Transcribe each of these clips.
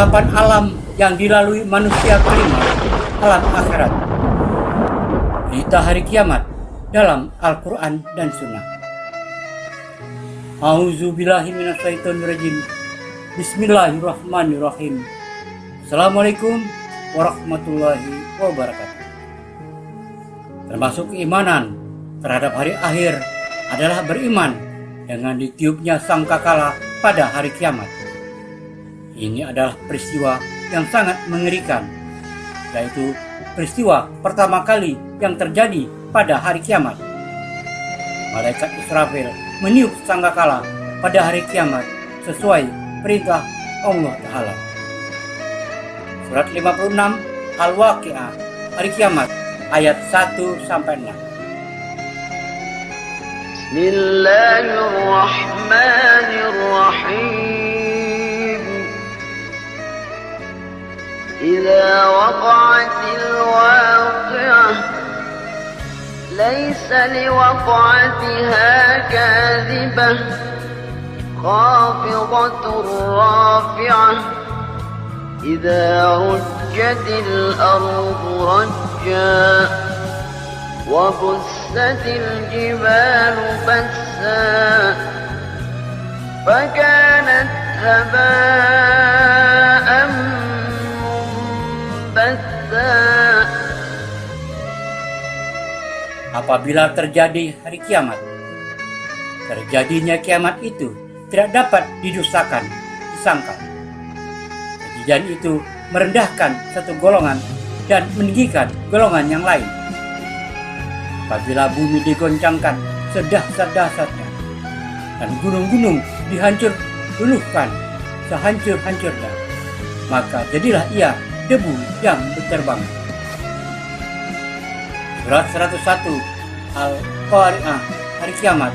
tahapan alam yang dilalui manusia kelima, alam akhirat. Berita hari kiamat dalam Al-Quran dan Sunnah. A'udzubillahi minasyaitonirrajim. Bismillahirrahmanirrahim. Assalamualaikum warahmatullahi wabarakatuh. Termasuk keimanan terhadap hari akhir adalah beriman dengan ditiupnya sangkakala pada hari kiamat. Ini adalah peristiwa yang sangat mengerikan, yaitu peristiwa pertama kali yang terjadi pada hari kiamat. Malaikat Israfil meniup sangkakala pada hari kiamat sesuai perintah Allah Ta'ala. Surat 56 Al-Waqi'ah, hari kiamat, ayat 1-6. Bismillahirrahmanirrahim. Idza waqa'atil waqi'ah laysa liwaqa'atiha kadhibah khafidatur rafi'ah idza rujjatil ardu rajja wa bussatil jibalu bassa fakanat haba'an munbatha. Apabila terjadi hari kiamat, terjadinya kiamat itu tidak dapat didustakan, disangkal. Kejadian itu merendahkan satu golongan dan meninggikan golongan yang lain. Apabila bumi digoncangkan sedahsyat-dahsyatnya dan gunung-gunung dihancur-luluhkan sehancur-hancurnya, maka jadilah ia debu yang berterbangan. Surat 101 Al-Qari'ah, hari kiamat,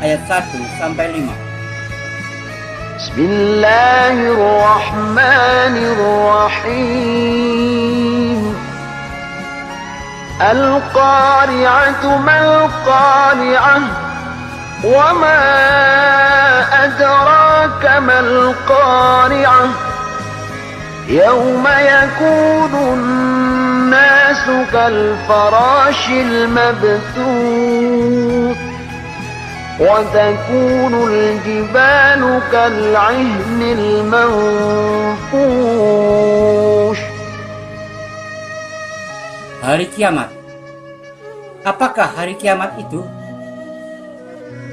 ayat 1-5. Bismillahirrahmanirrahim. Al-Qari'atu mal-Qari'ah wa ma adraka mal-Qari'ah yawma yakunun nasu kalfarashil mabthuth wa takunul jibalu kal'ihnil manfush. Hari kiamat. Apakah hari kiamat itu?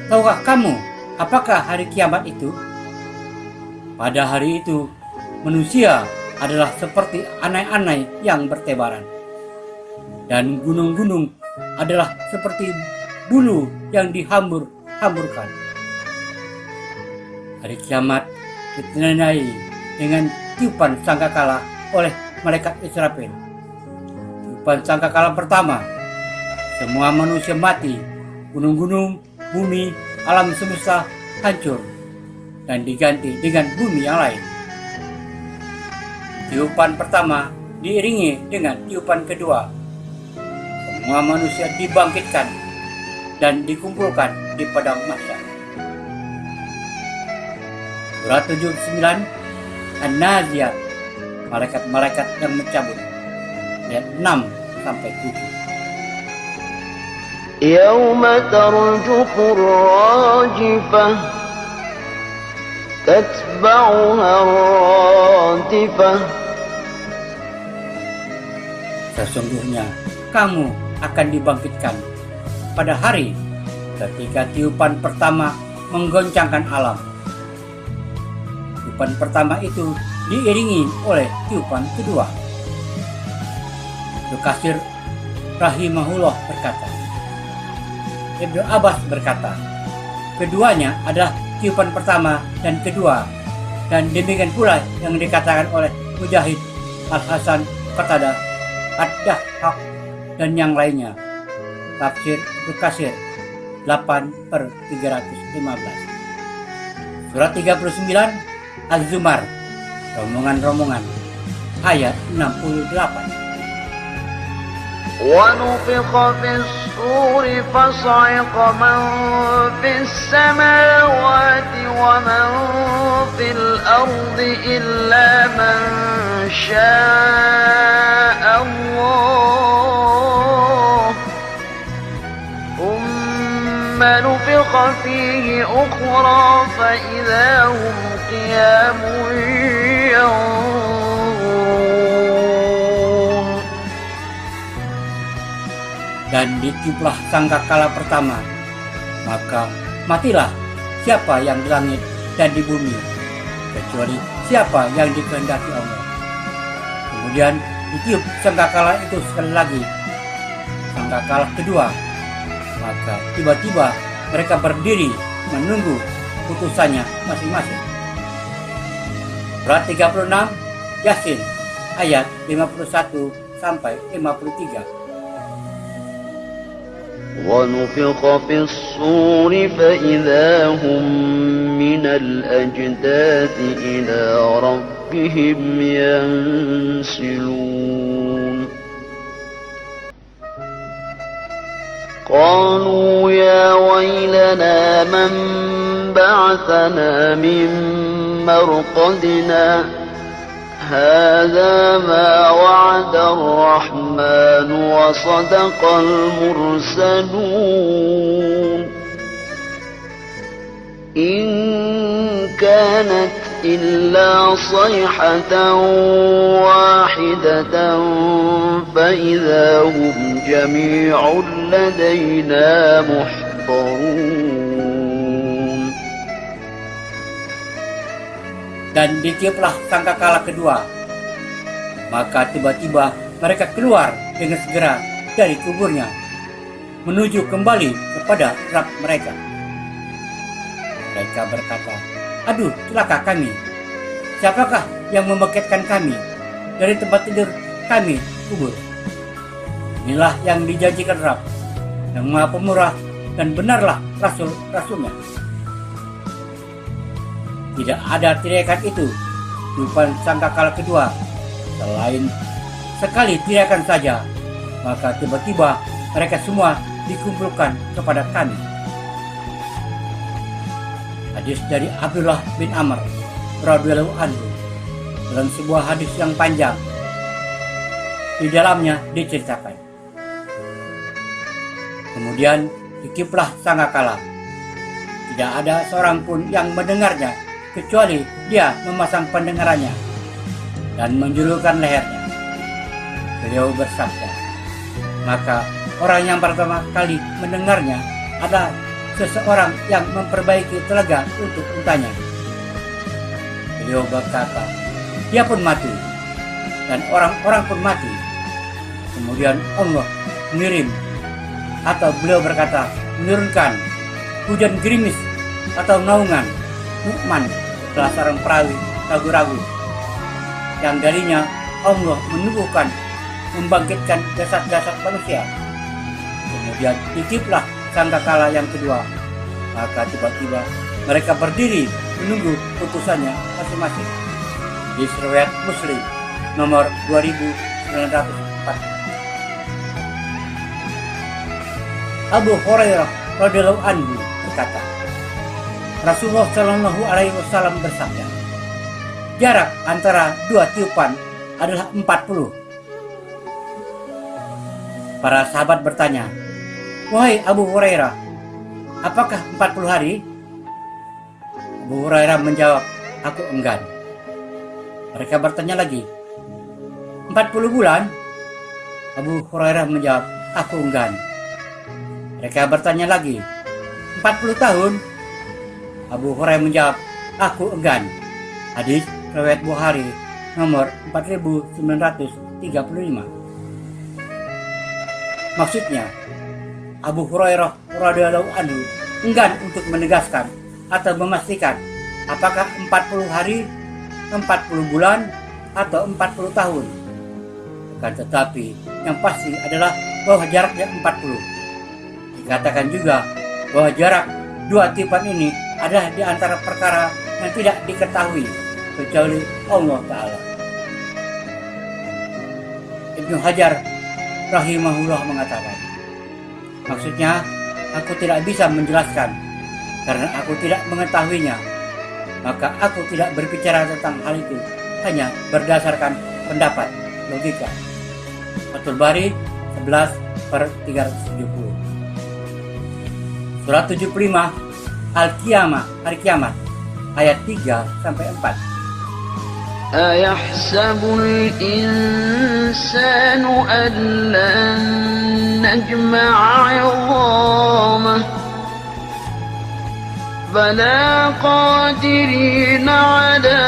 Tahukah kamu apakah hari kiamat itu? Pada hari itu, manusia adalah seperti anai-anai yang bertebaran, dan gunung-gunung adalah seperti bulu yang dihambur-hamburkan. Hari kiamat ditandai dengan tiupan sangkakala oleh malaikat Israfil. Tiupan sangkakala pertama, semua manusia mati, gunung-gunung, bumi, alam semesta hancur dan diganti dengan bumi yang lain. Tiupan pertama diiringi dengan tiupan kedua. Semua manusia dibangkitkan dan dikumpulkan di padang mahsyar. Surat 79 An-Nazi'at, malaikat-malaikat yang mencabut, ayat 6-7. Yawma tarjufur rajifah tatba'uha radifah. Sesungguhnya kamu akan dibangkitkan pada hari ketika tiupan pertama menggoncangkan alam. Tiupan pertama itu diiringi oleh tiupan kedua. Ibnu Katsir rahimahullah berkata, Ibnu Abbas berkata, keduanya adalah tiupan pertama dan kedua, dan demikian pula yang dikatakan oleh Mujahid, Al-Hasan, Qatadah, Ad-Dahhak, dan yang lainnya. Tafsir Ibnu Katsir 8/315. Surat 39 Az-Zumar, rombongan-rombongan, ayat 68. ونفخ في الصور فصعق من في السماوات ومن في الأرض إلا من شاء الله ثم نفخ فيه أخرى فإذا هم قيام ينظرون. Dan ditiuplah sangkakala pertama, maka matilah siapa yang di langit dan di bumi, kecuali siapa yang dikehendaki Allah. Kemudian ditiup sangkakala itu sekali lagi, sangkakala kedua, maka tiba-tiba mereka berdiri menunggu putusannya masing-masing. Surat 36 Yasin ayat 51 sampai 53. ونفخ في الصور فإذا هم من الأجداث إلى ربهم ينسلون. قالوا يا ويلنا من بعثنا من مرقدنا هذا ما وعد الرحمن وصدق المرسلون. إن كانت إلا صيحة واحدة فإذا هم جميع لدينا محضرون. Dan ditiuplah sangkakala kedua, maka tiba-tiba mereka keluar dengan segera dari kuburnya, menuju kembali kepada Rabb mereka. Mereka berkata, aduh celaka kami, siapakah yang membangkitkan kami dari tempat tidur kami kubur? Inilah yang dijanjikan Rabb, yang Maha Pemurah, dan benarlah Rasul-Rasulnya. Tidak ada teriakan itu tiupan sangkakala kedua, selain sekali teriakan saja, maka tiba-tiba mereka semua dikumpulkan kepada kami. Hadis dari Abdullah bin Amr radhiyallahu anhu dalam sebuah hadis yang panjang. Di dalamnya diceritakan, kemudian ditiuplah sangkakala. Tidak ada seorang pun yang mendengarnya kecuali dia memasang pendengarannya dan menjulurkan lehernya. Beliau bersabda, maka orang yang pertama kali mendengarnya adalah seseorang yang memperbaiki telaga untuk untanya. Beliau berkata, dia pun mati, dan orang-orang pun mati. Kemudian Allah mengirim, atau beliau berkata, menurunkan hujan gerimis atau naungan Nu'man, salah seorang perawi ragu-ragu, yang darinya Allah menumbuhkan, membangkitkan jasad-jasad manusia. Kemudian ditiuplah sangkakala yang kedua, maka tiba-tiba mereka berdiri menunggu putusannya masing-masing. Di riwayat Muslim nomor 2904. Abu Hurairah radhiyallahu anhu berkata, Rasulullah Shallallahu Alaihi Wasallam bersabda, jarak antara dua tiupan adalah 40. Para sahabat bertanya, wahai Abu Hurairah, apakah 40 hari? Abu Hurairah menjawab, aku enggan. Mereka bertanya lagi, 40 bulan? Abu Hurairah menjawab, aku enggan. Mereka bertanya lagi, 40 tahun? Abu Hurairah menjawab, aku enggan. Hadis riwayat Bukhari nomor 4935. Maksudnya, Abu Hurairah radhiyallahu anhu enggan untuk menegaskan atau memastikan apakah 40 hari, 40 bulan, atau 40 tahun. Akan tetapi yang pasti adalah bahwa jaraknya 40. Dikatakan juga bahwa jarak dua tiupan ini adalah di antara perkara yang tidak diketahui kecuali Allah Ta'ala. Ibnu Hajar rahimahullah mengatakan, Maksudnya, aku tidak bisa menjelaskan karena aku tidak mengetahuinya. Maka aku tidak berbicara tentang hal itu, hanya berdasarkan pendapat logika. Fathul Bari 11/370. Surat 75 Al-Qiyamah, hari kiamat, ayat 3-4. أيحسب الإنسان أن لن نجمع عظامه بلى قادرين على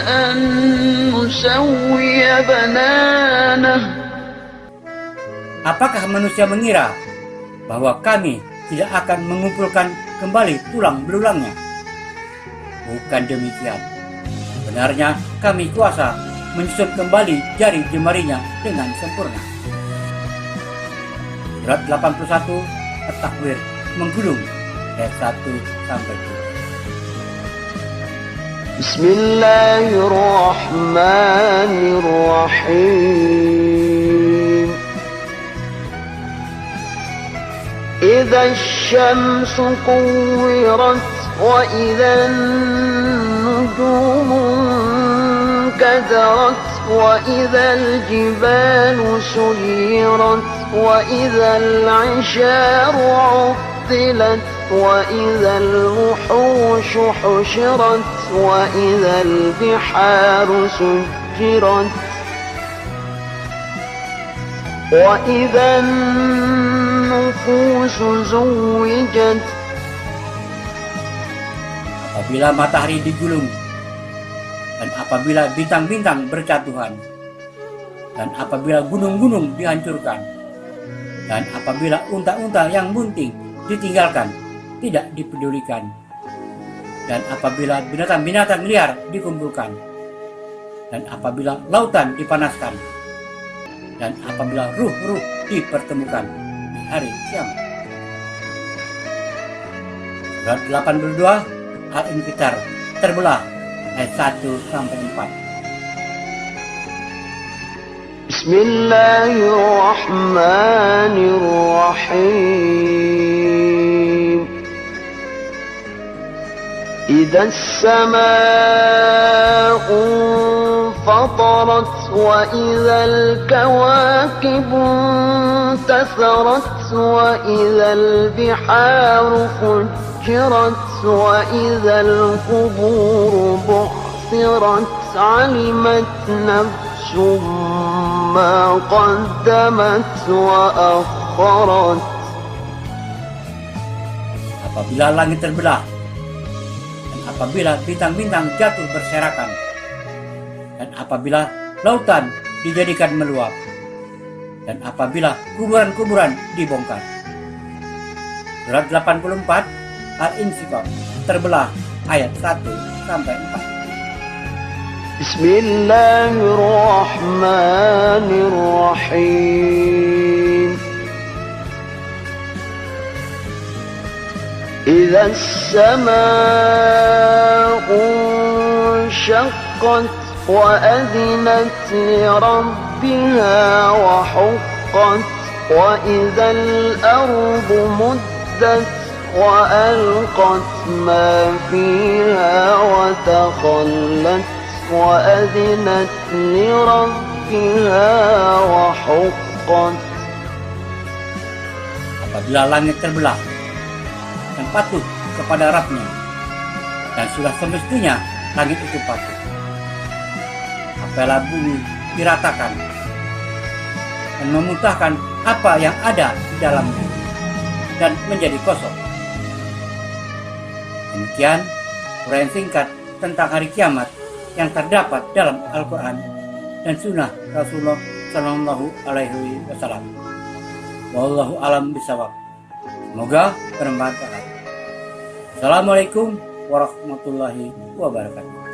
أن نسوي بنانه. Apakah manusia mengira bahwa kami tidak akan mengumpulkan kembali tulang belulangnya? Bukan demikian. Sebenarnya kami kuasa menyusun kembali jari jemarinya dengan sempurna. Surat 81 At-Takwir menggulung ayat 1-2. Bismillahirrahmanirrahim. إذا الشمس كورت وإذا النجوم انكدرت وإذا الجبال سيرت وإذا العشار عطلت وإذا الوحوش حشرت وإذا البحار سجرت وإذا النفوس زوجت. Apabila matahari digulung, dan apabila bintang-bintang berjatuhan, dan apabila gunung-gunung dihancurkan, dan apabila unta-unta yang bunting ditinggalkan, tidak dipedulikan, dan apabila binatang-binatang liar dikumpulkan, dan apabila lautan dipanaskan, dan apabila ruh-ruh dipertemukan di hari kiamat. Surat 82 Al-Infitar terbelah ayat 1-4. Bismillahirrahmanirrahim. Idza as-samaa'u fatarat wa idzal kawakibu intatharat wa idzal biharu fujirat wa idzal quburu bu'thirat 'alimat nafsum ma qaddamat wa akharat. Apabila langit terbelah, dan apabila bintang-bintang jatuh berserakan, dan apabila lautan dijadikan meluap, dan apabila kuburan-kuburan dibongkar. Surat 84 Al-Insyikak terbelah ayat 1-4. Bismillahirrahmanirrahim. Idza as-samaa'u shaqqat wa adhinat li rabbiha wa huqqat wa idzal ardu muddat wa alqat ma fiha wa takhallat wa adhinat li rabbiha wa huqqat. Apabila langit terbelah dan patuh kepada Rabb-Nya, dan sudah semestinya langit itu patuh. Apabila bumi diratakan dan memuntahkan apa yang ada di dalamnya dan menjadi kosong. Demikian uraian singkat tentang hari kiamat yang terdapat dalam Al-Quran dan Sunnah Rasulullah Sallallahu Alaihi Wasallam. Wallahu alam bisawab. Semoga bermanfaat. Assalamualaikum warahmatullahi wabarakatuh.